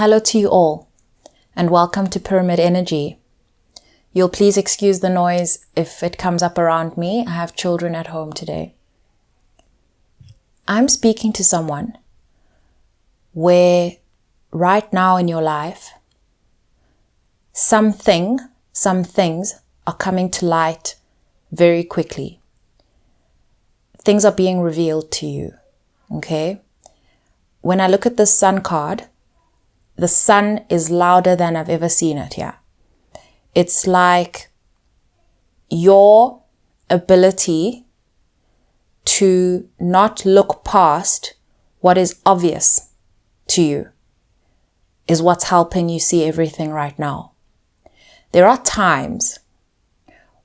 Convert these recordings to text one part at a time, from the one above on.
Hello to you all, and welcome to Pyramid Energy. You'll please excuse the noise if it comes up around me. I have children at home today. I'm speaking to someone where right now in your life, some things are coming to light very quickly. Things are being revealed to you, okay? When I look at the sun card, the sun is louder than I've ever seen it here. It's like your ability to not look past what is obvious to you is what's helping you see everything right now. There are times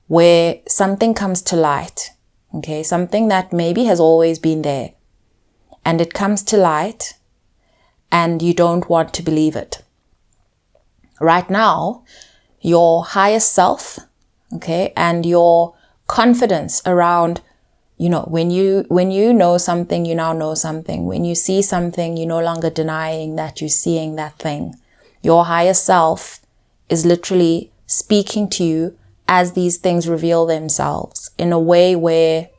where something comes to light, okay, something that maybe has always been there, and it comes to light and you don't want to believe it. Right now, your higher self, okay, and your confidence around, when you know something, you now know something. When you see something, you're no longer denying that you're seeing that thing. Your higher self is literally speaking to you as these things reveal themselves in a way where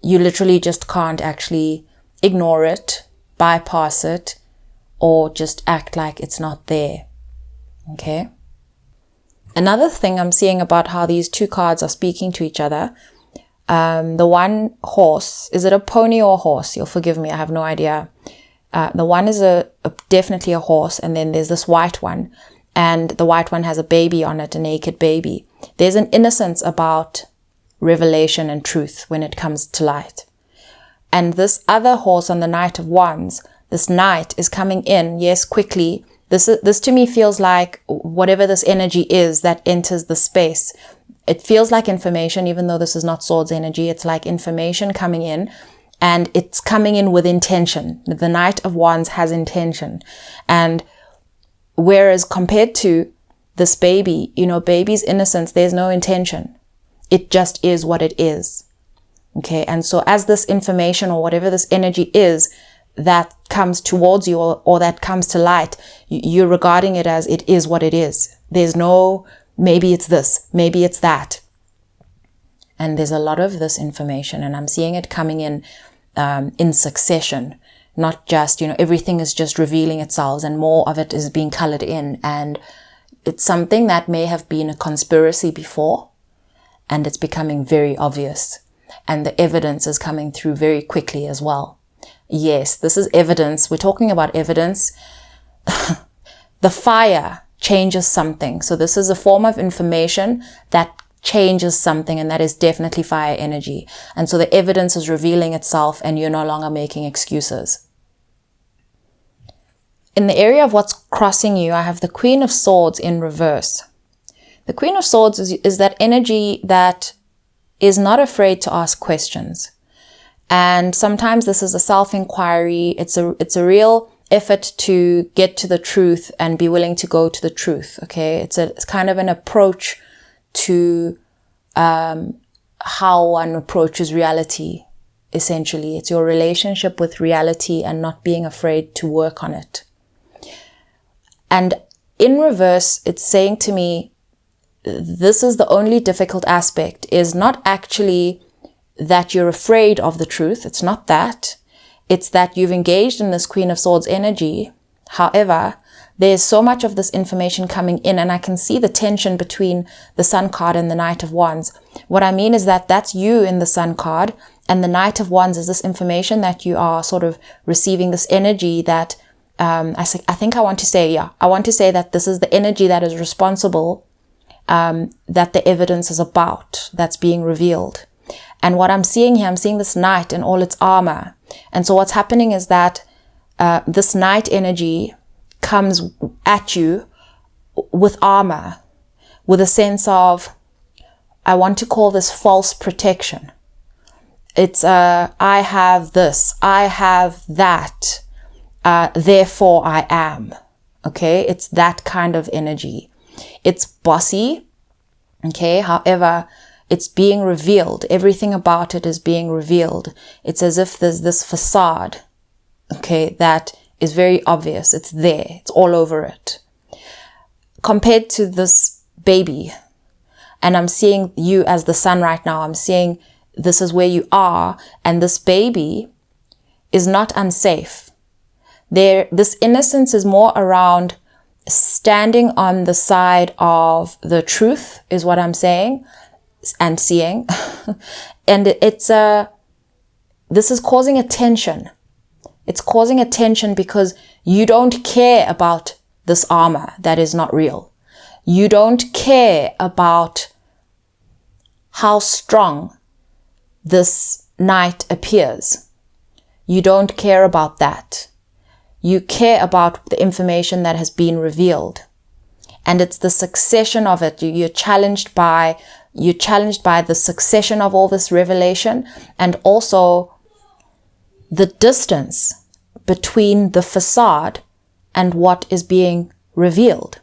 you literally just can't actually ignore it, bypass it, or just act like it's not there. Okay? Another thing I'm seeing about how these two cards are speaking to each other, the one horse, is it a pony or a horse? You'll forgive me, I have no idea. The one is definitely a horse, and then there's this white one, and the white one has a baby on it, a naked baby. There's an innocence about revelation and truth when it comes to light. And this other horse on the Knight of Wands, this knight is coming in, yes, quickly. This to me feels like whatever this energy is that enters the space. It feels like information, even though this is not swords energy. It's like information coming in, and it's coming in with intention. The Knight of Wands has intention. And whereas compared to this baby, baby's innocence, there's no intention. It just is what it is. Okay. And so as this information or whatever this energy is that comes towards you or that comes to light, you're regarding it as it is what it is. There's no, maybe it's this, maybe it's that. And there's a lot of this information, and I'm seeing it coming in succession, not just, everything is just revealing itself and more of it is being colored in. And it's something that may have been a conspiracy before, and it's becoming very obvious. And the evidence is coming through very quickly as well. Yes, this is evidence. We're talking about evidence. The fire changes something. So this is a form of information that changes something, and that is definitely fire energy. And so the evidence is revealing itself, and you're no longer making excuses. In the area of what's crossing you, I have the Queen of Swords in reverse. The Queen of Swords is that energy that is not afraid to ask questions. And sometimes this is a self-inquiry. It's a real effort to get to the truth and be willing to go to the truth. Okay. It's kind of an approach to, how one approaches reality. Essentially, it's your relationship with reality and not being afraid to work on it. And in reverse, it's saying to me, this is the only difficult aspect, is not actually that you're afraid of the truth. It's not that. It's that you've engaged in this Queen of Swords energy. However, there's so much of this information coming in, and I can see the tension between the Sun card and the Knight of Wands. What I mean is that that's you in the Sun card, and the Knight of Wands is this information that you are sort of receiving, this energy that, I want to say that this is the energy that is responsible, that the evidence is about, that's being revealed. And what I'm seeing here, I'm seeing this knight in all its armor. And so what's happening is that this knight energy comes at you with armor, with a sense of, I want to call this false protection. It's, I have this, I have that, therefore I am. Okay, it's that kind of energy. It's bossy. Okay, however, it's being revealed. Everything about it is being revealed. It's as if there's this facade, okay, that is very obvious. It's there. It's all over it. Compared to this baby, and I'm seeing you as the sun right now. I'm seeing this is where you are, and this baby is not unsafe. This innocence is more around standing on the side of the truth, is what I'm saying and seeing. And this is causing a tension. It's causing a tension because you don't care about this armor that is not real. You don't care about how strong this knight appears. You don't care about that. You care about the information that has been revealed. And it's the succession of it. You're challenged by the succession of all this revelation, and also the distance between the facade and what is being revealed.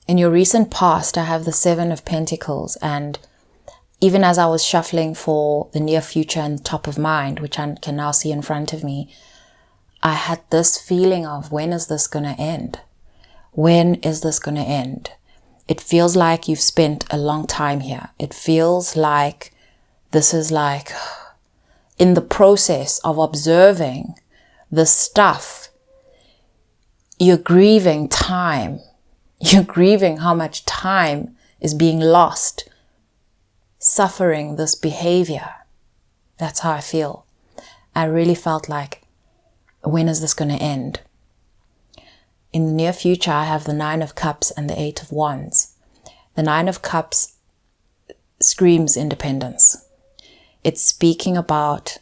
In your recent past, I have the 7 of Pentacles, and even as I was shuffling for the near future and top of mind, which I can now see in front of me, I had this feeling of, when is this going to end? When is this going to end? It feels like you've spent a long time here. It feels like this is like in the process of observing the stuff, you're grieving time. You're grieving how much time is being lost suffering this behavior. That's how I feel. I really felt like, when is this going to end? In the near future, I have the 9 of Cups and the 8 of Wands. The 9 of Cups screams independence. It's speaking about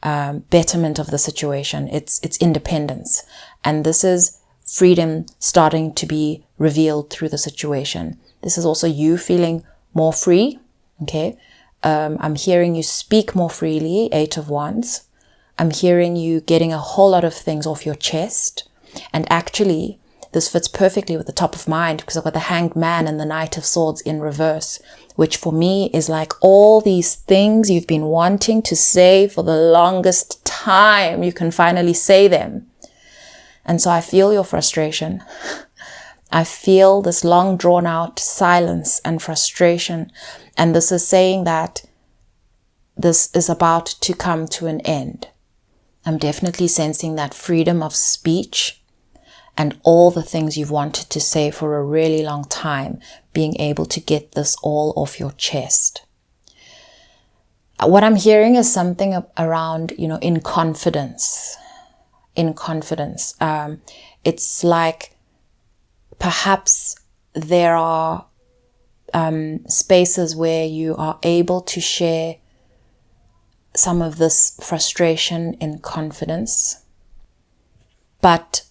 betterment of the situation. It's independence. And this is freedom starting to be revealed through the situation. This is also you feeling more free. Okay. I'm hearing you speak more freely, 8 of Wands. I'm hearing you getting a whole lot of things off your chest. And actually, this fits perfectly with the top of mind, because I've got the Hanged Man and the Knight of Swords in reverse, which for me is like all these things you've been wanting to say for the longest time. You can finally say them. And so I feel your frustration. I feel this long drawn out silence and frustration. And this is saying that this is about to come to an end. I'm definitely sensing that freedom of speech and all the things you've wanted to say for a really long time, being able to get this all off your chest. What I'm hearing is something around, in confidence. In confidence. It's like perhaps there are spaces where you are able to share some of this frustration in confidence. But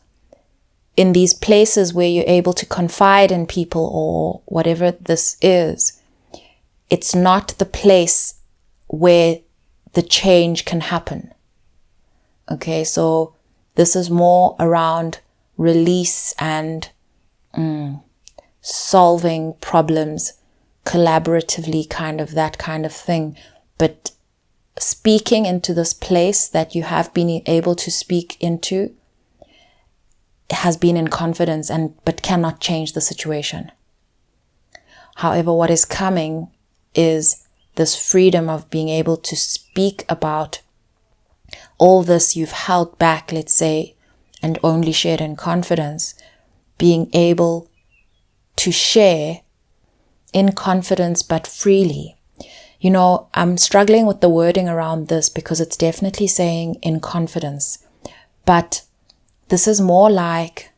in these places where you're able to confide in people or whatever this is, it's not the place where the change can happen. Okay, so this is more around release and solving problems collaboratively, that kind of thing. But speaking into this place that you have been able to speak into has been in confidence but cannot change the situation. However, what is coming is this freedom of being able to speak about all this you've held back, let's say, and only shared in confidence, being able to share in confidence but freely. I'm struggling with the wording around this because it's definitely saying in confidence, but this is more like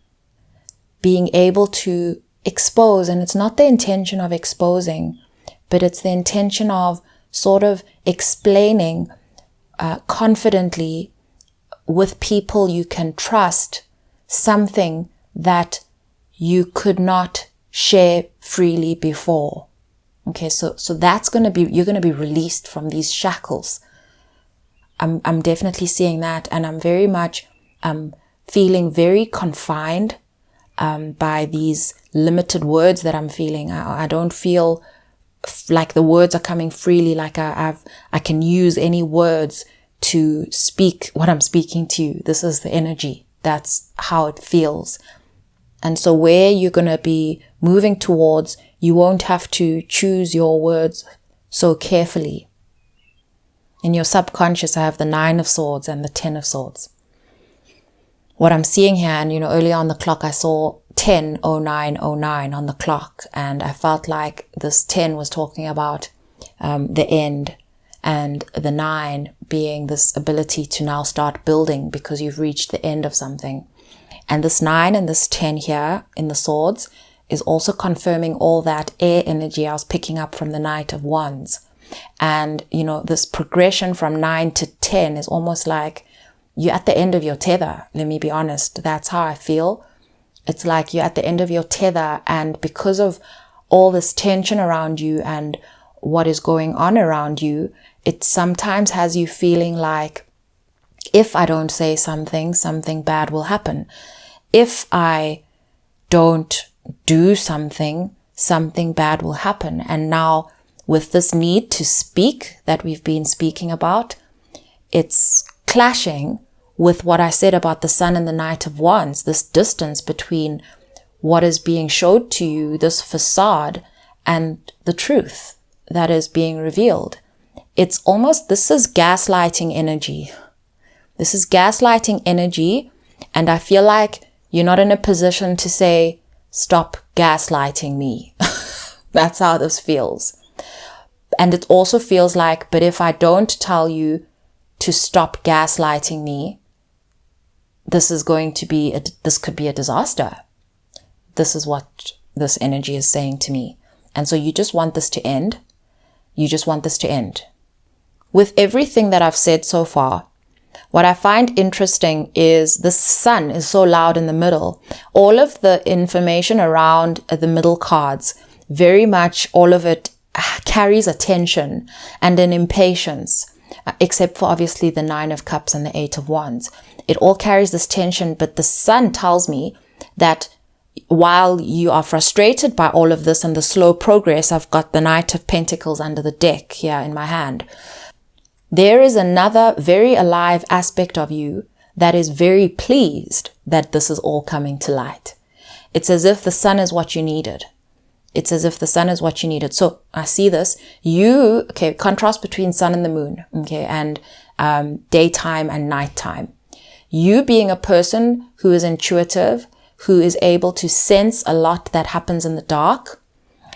being able to expose, and it's not the intention of exposing, but it's the intention of sort of explaining confidently with people you can trust something that you could not share freely before. Okay, so that's going to be, you're going to be released from these shackles. I'm definitely seeing that, and I'm very much feeling very confined by these limited words that I'm feeling. I don't feel like the words are coming freely, like I can use any words to speak what I'm speaking to you. This is the energy. That's how it feels. And so where you're going to be moving towards, you won't have to choose your words so carefully. In your subconscious, I have the 9 of Swords and the 10 of Swords. What I'm seeing here, and earlier on the clock, I saw 10:09:09 on the clock, and I felt like this 10 was talking about the end, and the 9 being this ability to now start building because you've reached the end of something. And this 9 and this 10 here in the Swords is also confirming all that air energy I was picking up from the Knight of Wands. And, this progression from 9 to 10 is almost like you're at the end of your tether. Let me be honest. That's how I feel. It's like you're at the end of your tether, and because of all this tension around you and what is going on around you, it sometimes has you feeling like, if I don't say something bad will happen. If I don't do something bad will happen. And now with this need to speak that we've been speaking about, it's clashing with what I said about the Sun and the Knight of Wands, this distance between what is being showed to you, this facade, and the truth that is being revealed. It's almost, this is gaslighting energy. This is gaslighting energy, and I feel like you're not in a position to say, stop gaslighting me. That's how this feels. And it also feels like, but if I don't tell you to stop gaslighting me, this could be a disaster. This is what this energy is saying to me. And so you just want this to end. You just want this to end. With everything that I've said so far, what I find interesting is the Sun is so loud in the middle. All of the information around the middle cards, very much all of it carries a tension and an impatience, except for obviously the 9 of Cups and the 8 of Wands. It all carries this tension, but the Sun tells me that while you are frustrated by all of this and the slow progress, I've got the Knight of Pentacles under the deck here in my hand. There is another very alive aspect of you that is very pleased that this is all coming to light. It's as if the Sun is what you needed. It's as if the Sun is what you needed. So I see this. Contrast between Sun and the Moon, and daytime and nighttime. You being a person who is intuitive, who is able to sense a lot that happens in the dark.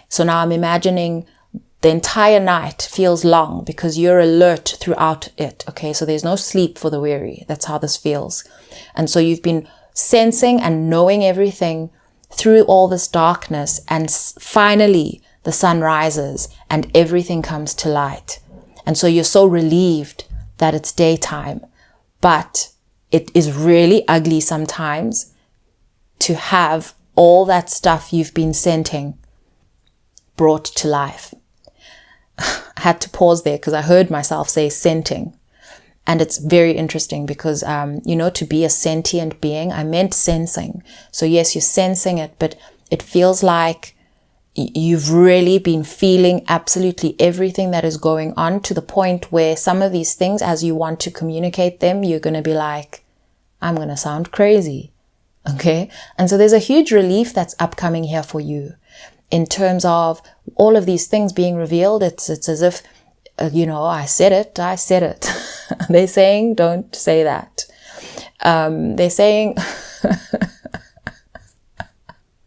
So now I'm imagining the entire night feels long because you're alert throughout it. Okay, so there's no sleep for the weary. That's how this feels. And so you've been sensing and knowing everything through all this darkness, and finally the sun rises and everything comes to light. And so you're so relieved that it's daytime, but it is really ugly sometimes to have all that stuff you've been scenting brought to life. I had to pause there because I heard myself say scenting. And it's very interesting because, to be a sentient being, I meant sensing. So yes, you're sensing it, but it feels like you've really been feeling absolutely everything that is going on, to the point where some of these things, as you want to communicate them, you're going to be like, I'm going to sound crazy. Okay. And so there's a huge relief that's upcoming here for you in terms of all of these things being revealed. It's as if, I said it. They're saying, don't say that. They're saying,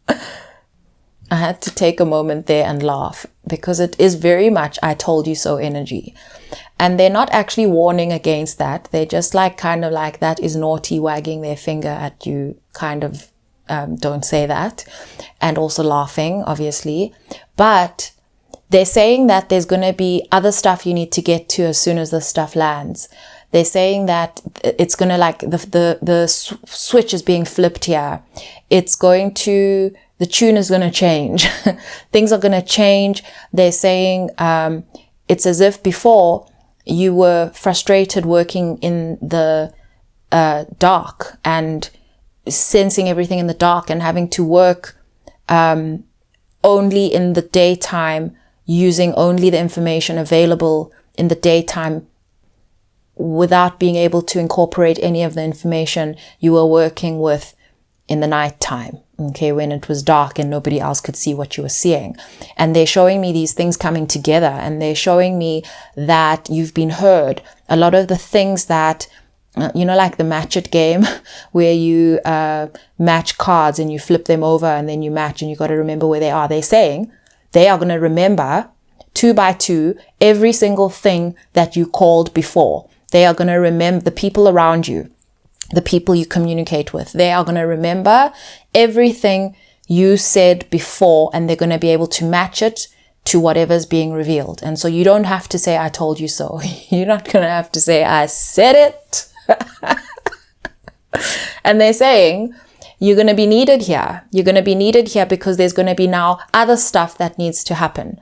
I had to take a moment there and laugh because it is very much, I told you so energy. And they're not actually warning against that. They're just kind of like, that is naughty, wagging their finger at you, kind of, don't say that. And also laughing, obviously. But they're saying that there's going to be other stuff you need to get to as soon as the stuff lands. They're saying that it's going to the switch is being flipped here. The tune is going to change. Things are going to change. They're saying it's as if before you were frustrated working in the dark and sensing everything in the dark and having to work only in the daytime, using only the information available in the daytime. without being able to incorporate any of the information you were working with in the night time, okay, when it was dark and nobody else could see what you were seeing. And they're showing me these things coming together, and they're showing me that you've been heard. A lot of the things that, like the match it game where you match cards and you flip them over and then you match and you got to remember where they are. They're saying they are going to remember 2 by 2 every single thing that you called before. They are going to remember the people around you, the people you communicate with. They are going to remember everything you said before, and they're going to be able to match it to whatever's being revealed. And so you don't have to say, I told you so. You're not going to have to say, I said it. And they're saying, you're going to be needed here. You're going to be needed here because there's going to be now other stuff that needs to happen.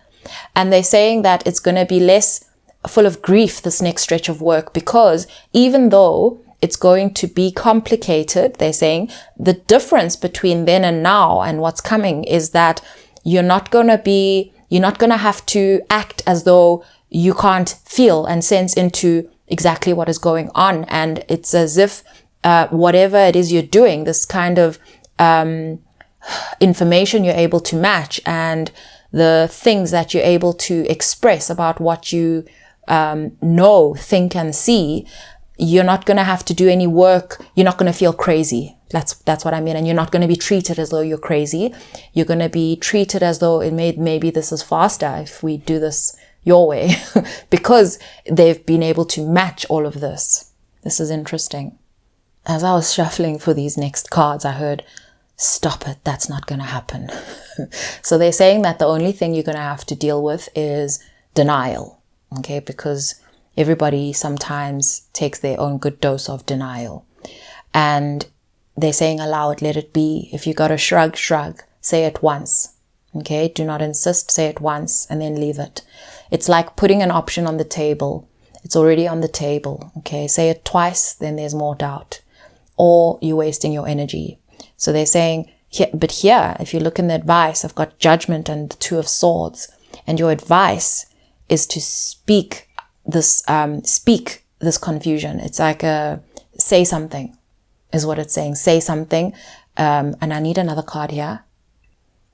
And they're saying that it's going to be less full of grief, this next stretch of work, because even though it's going to be complicated, they're saying the difference between then and now and what's coming is that you're not going to have to act as though you can't feel and sense into exactly what is going on. And it's as if whatever it is you're doing, this kind of information you're able to match and the things that you're able to express about what you know, think and see, you're not going to have to do any work. You're not going to feel crazy. That's what I mean. And you're not going to be treated as though you're crazy. You're going to be treated as though maybe this is faster if we do this your way because they've been able to match all of this. This is interesting. As I was shuffling for these next cards, I heard, stop it. That's not going to happen. So they're saying that the only thing you're going to have to deal with is denial. Okay, because everybody sometimes takes their own good dose of denial. And they're saying, allow it, let it be. If you got to shrug, say it once. Okay, do not insist, say it once and then leave it. It's like putting an option on the table. It's already on the table. Okay, say it twice, then there's more doubt. Or you're wasting your energy. So they're saying, but here, if you look in the advice, I've got judgment and the 2 of swords. And your advice is to speak this confusion. It's like say something is what it's saying. Say something. And I need another card here.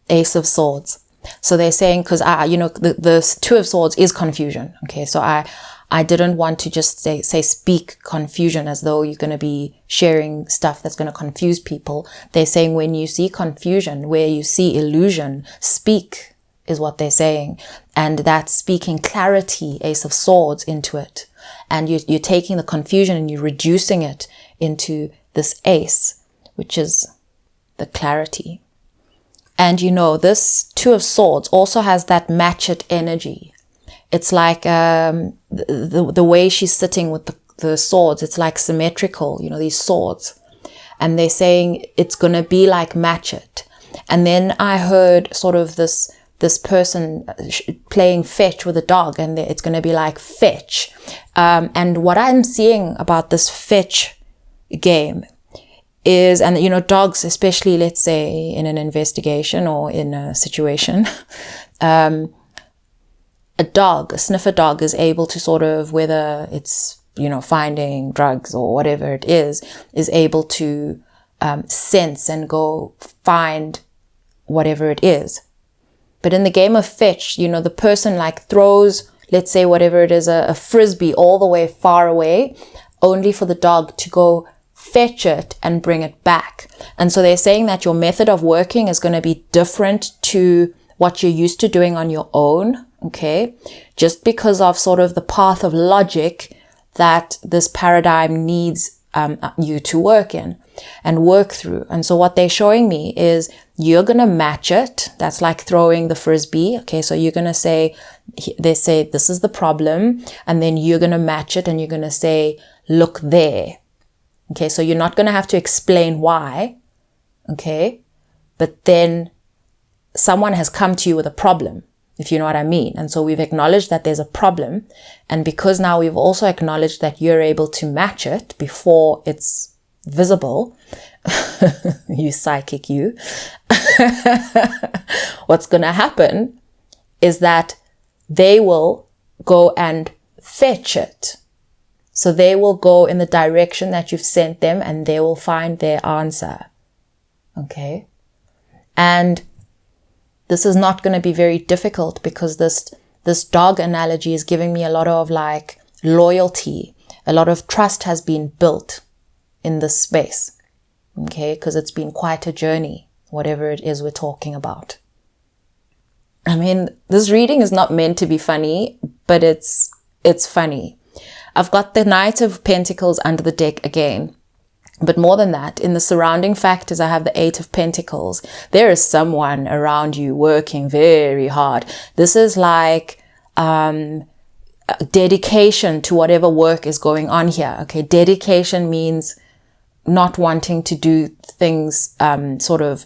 Ace of Swords. So they're saying, because the 2 of Swords is confusion. Okay, so I didn't want to just say speak confusion as though you're going to be sharing stuff that's going to confuse people. They're saying when you see confusion, where you see illusion, speak is what they're saying. And that's speaking clarity, Ace of Swords, into it. And you're taking the confusion and you're reducing it into this ace, which is the clarity. And this 2 of Swords also has that match it energy. It's like the way she's sitting with the swords, it's like symmetrical, these swords. And they're saying it's going to be like match it. And then I heard sort of this person playing fetch with a dog, and it's going to be like fetch. And what I'm seeing about this fetch game is, and dogs, especially, let's say in an investigation or in a situation, a sniffer dog is able to sort of, whether it's, finding drugs or whatever it is able to sense and go find whatever it is. But in the game of fetch, the person throws, let's say whatever it is, a frisbee all the way far away, only for the dog to go fetch it and bring it back. And so they're saying that your method of working is going to be different to what you're used to doing on your own. Okay. Just because of sort of the path of logic that this paradigm needs you to work in and work through. And so what they're showing me is you're going to match it. That's like throwing the frisbee. Okay. So you're going to say, they say, this is the problem. And then you're going to match it and you're going to say, look there. Okay. So you're not going to have to explain why. Okay. But then someone has come to you with a problem, if you know what I mean. And so we've acknowledged that there's a problem. And because now we've also acknowledged that you're able to match it before it's visible, you psychic, you, what's going to happen is that they will go and fetch it. So they will go in the direction that you've sent them and they will find their answer. Okay. And this is not going to be very difficult because this dog analogy is giving me a lot of like loyalty. A lot of trust has been built in this space. Okay. Because it's been quite a journey, whatever it is we're talking about. I mean, this reading is not meant to be funny, but it's funny. I've got the Knight of Pentacles under the deck again. But more than that, in the surrounding factors, I have the Eight of Pentacles. There is someone around you working very hard. This is like dedication to whatever work is going on here. Okay, dedication means not wanting to do things sort of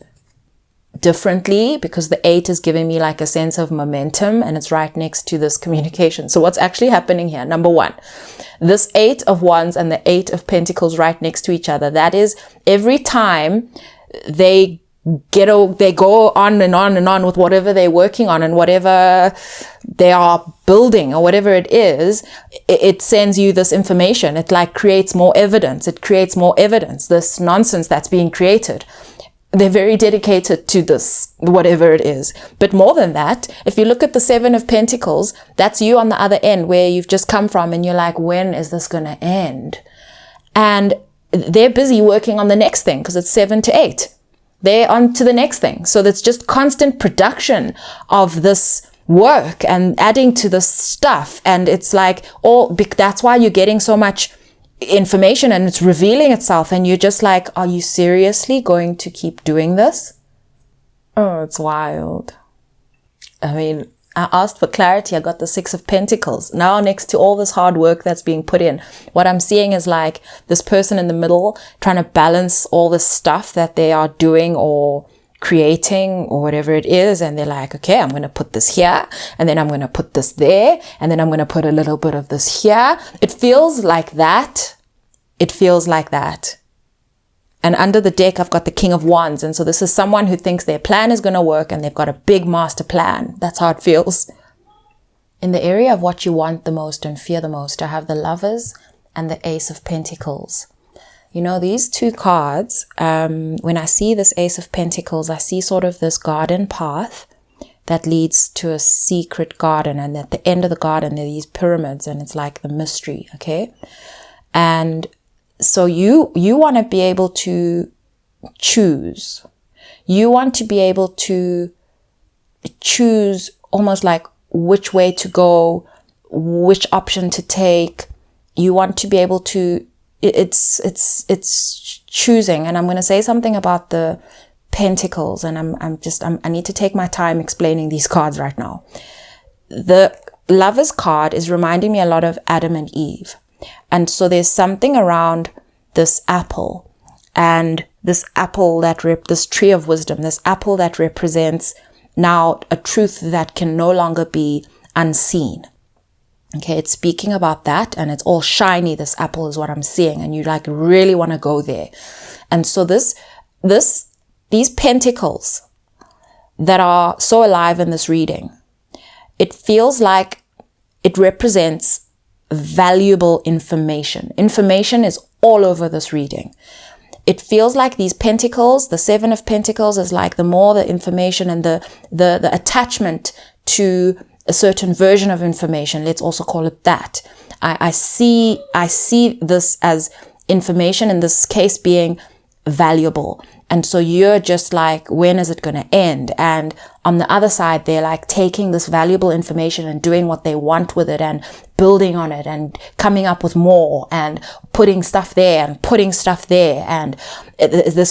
differently, because the 8 is giving me like a sense of momentum and it's right next to this communication. So what's actually happening here? Number one, this 8 of Wands and the 8 of Pentacles right next to each other. That is, every time they go on and on and on with whatever they're working on and whatever they are building or whatever it is, it sends you this information. It like creates more evidence. It creates more evidence, this nonsense that's being created. They're very dedicated to this, whatever it is. But more than that, if you look at the 7 of Pentacles, that's you on the other end where you've just come from and you're like, when is this going to end? And they're busy working on the next thing because it's 7 to 8. They're on to the next thing. So there's just constant production of this work and adding to this stuff. And it's like, that's why you're getting so much information and it's revealing itself. And you're just like, are you seriously going to keep doing this? Oh, it's wild. I mean, I asked for clarity. I got the 6 of Pentacles. Now, next to all this hard work that's being put in, what I'm seeing is like this person in the middle trying to balance all this stuff that they are doing or creating or whatever it is. And they're like, okay, I'm going to put this here and then I'm going to put this there and then I'm going to put a little bit of this here. It feels like that. It feels like that. And under the deck, I've got the King of Wands. And so this is someone who thinks their plan is going to work and they've got a big master plan. That's how it feels. In the area of what you want the most and fear the most, I have the Lovers and the Ace of Pentacles. You know, these two cards, when I see this Ace of Pentacles, I see sort of this garden path that leads to a secret garden. And at the end of the garden, there are these pyramids and it's like the mystery, okay? And so you want to be able to choose. You want to be able to choose almost like which way to go, which option to take. You want to be able to, it's choosing. And I'm going to say something about the Pentacles, and I need to take my time explaining these cards right now. The Lovers card is reminding me a lot of Adam and Eve. And so there's something around this apple, and this apple this tree of wisdom, this apple that represents now a truth that can no longer be unseen. Okay, it's speaking about that, and it's all shiny. This apple is what I'm seeing, and you like really want to go there. And so these pentacles that are so alive in this reading, it feels like it represents valuable information. Information is all over this reading. It feels like these pentacles, the 7 of Pentacles is like the more the information and the attachment to a certain version of information. Let's also call it that. I see this as information, in this case being valuable. And so you're just like, when is it going to end? And on the other side, they're like taking this valuable information and doing what they want with it and building on it and coming up with more and putting stuff there and putting stuff there. And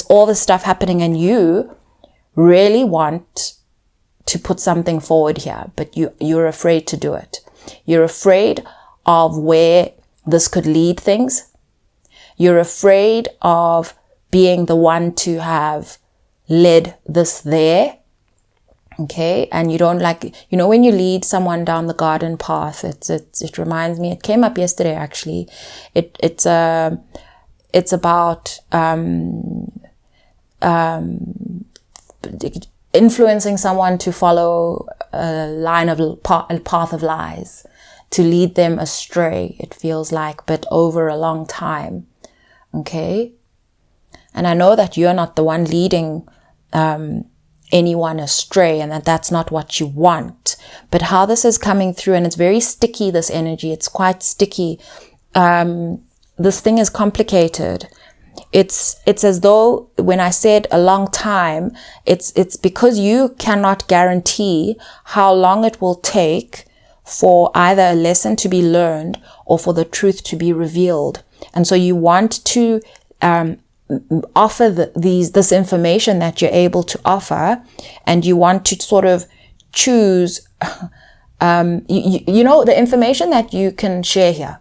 all this stuff happening, and you really want to put something forward here, but you're afraid to do it. You're afraid of where this could lead things. You're afraid of being the one to have led this there. Okay. And you don't like, when you lead someone down the garden path, it reminds me, it came up yesterday, actually. It's about, influencing someone to follow a path of lies. to lead them astray, it feels like, but over a long time. Okay? And I know that you're not the one leading anyone astray, and that's not what you want. But how this is coming through, and it's very sticky, this energy, it's quite sticky. This thing is complicated. It's as though when I said a long time, it's because you cannot guarantee how long it will take for either a lesson to be learned or for the truth to be revealed. And so you want to offer this information that you're able to offer, and you want to sort of choose, the information that you can share here,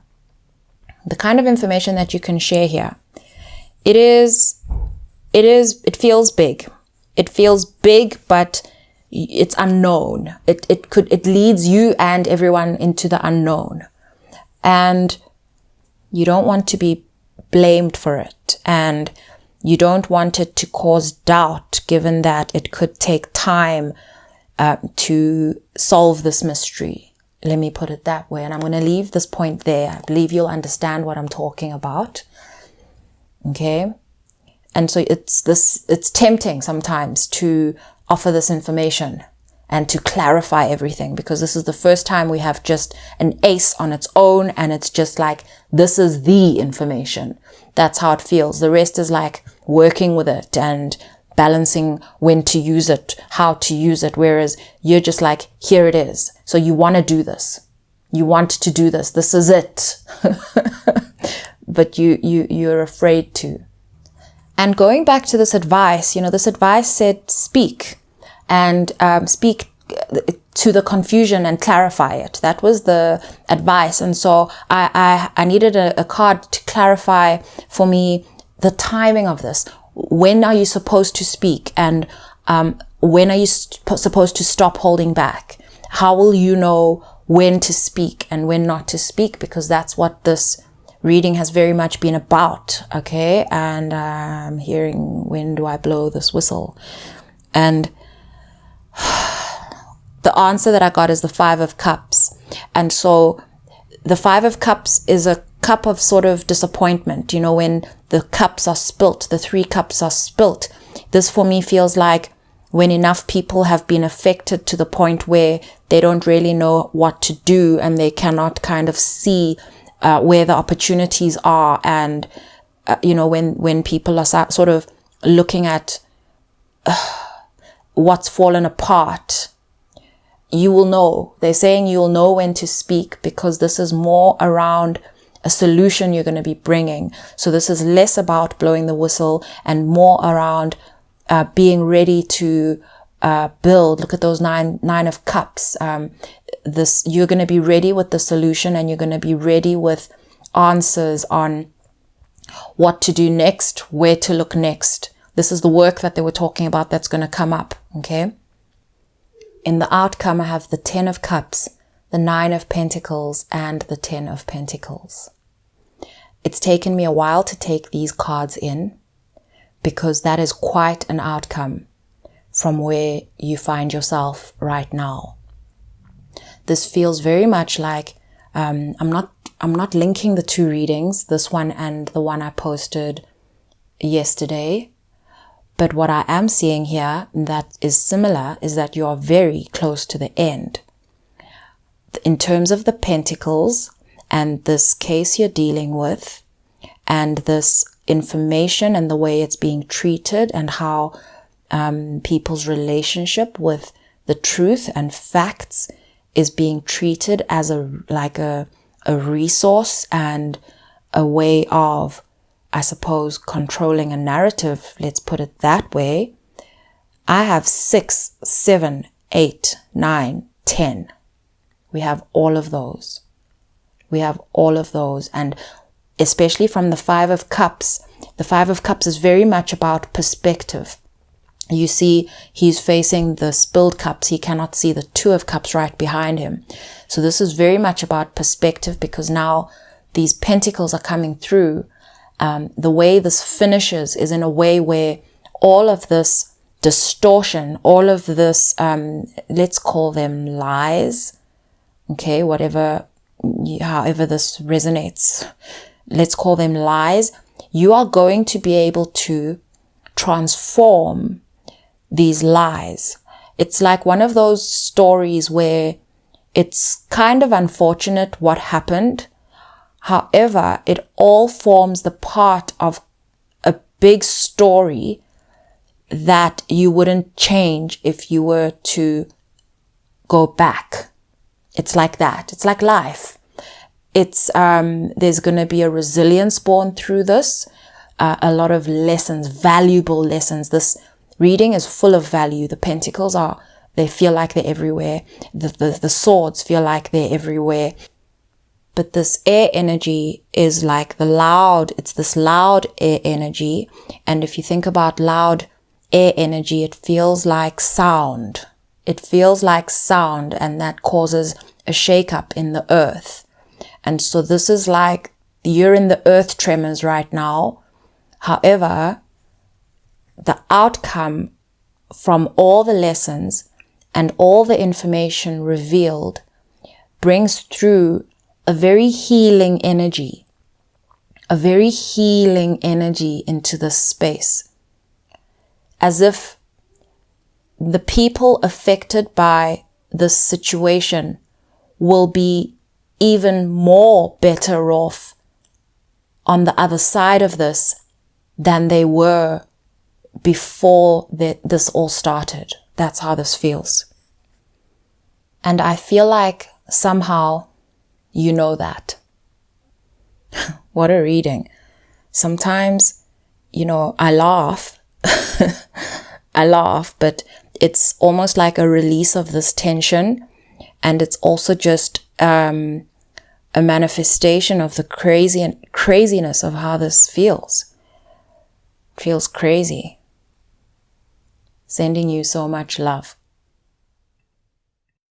the kind of information that you can share here. It feels big. It feels big, but it's unknown. It leads you and everyone into the unknown. And you don't want to be blamed for it. And you don't want it to cause doubt, given that it could take time to solve this mystery. Let me put it that way. And I'm going to leave this point there. I believe you'll understand what I'm talking about. Okay. And so it's tempting sometimes to offer this information and to clarify everything, because this is the first time we have just an ace on its own, and it's just like, this is the information. That's how it feels. The rest is like working with it and balancing when to use it, how to use it. Whereas you're just like, here it is. So you want to do this. You want to do this. This is it. But you're afraid to. And going back to this advice, this advice said speak, and speak to the confusion and clarify it. That was the advice. And so I needed a card to clarify for me the timing of this. When are you supposed to speak? And when are you supposed to stop holding back? How will you know when to speak and when not to speak? Because that's what this reading has very much been about. Okay. And I'm hearing, when do I blow this whistle? And the answer that I got is the 5 of Cups. And so the 5 of Cups is a cup of sort of disappointment. When the cups are spilt, the 3 cups are spilt. This for me feels like when enough people have been affected to the point where they don't really know what to do, and they cannot kind of see where the opportunities are. And, when people are sort of looking at what's fallen apart, you will know. They're saying you'll know when to speak, because this is more around a solution you're going to be bringing. So this is less about blowing the whistle and more around being ready to build. Look at those nine of cups. You're going to be ready with the solution, and you're going to be ready with answers on what to do next, where to look next. This is the work that they were talking about that's going to come up. Okay. In the outcome, I have the 10 of Cups, the 9 of Pentacles, and the 10 of Pentacles. It's taken me a while to take these cards in, because that is quite an outcome from where you find yourself right now. This feels very much like, I'm not linking the 2 readings, this one and the one I posted yesterday. But what I am seeing here that is similar is that you are very close to the end. In terms of the Pentacles and this case you're dealing with, and this information and the way it's being treated, and how people's relationship with the truth and facts is being treated as a resource and a way of, I suppose, controlling a narrative. Let's put it that way. I have 6, 7, 8, 9, 10. We have all of those. We have all of those. And especially from the 5 of Cups, the 5 of Cups is very much about perspective. You see, he's facing the spilled cups. He cannot see the 2 of Cups right behind him. So this is very much about perspective, because now these pentacles are coming through. The way this finishes is in a way where all of this distortion, all of this, let's call them lies, okay, whatever however this resonates, let's call them lies, you are going to be able to transform these lies. It's like one of those stories where it's kind of unfortunate what happened. However, it all forms the part of a big story that you wouldn't change if you were to go back. It's like that. It's like life. It's there's going to be a resilience born through this, a lot of lessons, valuable lessons. This reading is full of value. The pentacles they feel like they're everywhere. The swords feel like they're everywhere. But this air energy is like it's this loud air energy. And if you think about loud air energy, it feels like sound. It feels like sound, and that causes a shake-up in the earth. And so this is like you're in the earth tremors right now. However, the outcome from all the lessons and all the information revealed brings through a very healing energy into this space. As if the people affected by this situation will be even more better off on the other side of this than they were before this all started. That's how this feels. And I feel like somehow you know that. What a reading. Sometimes, I laugh. I laugh, but it's almost like a release of this tension. And it's also just a manifestation of the craziness of how this feels. It feels crazy. Sending you so much love.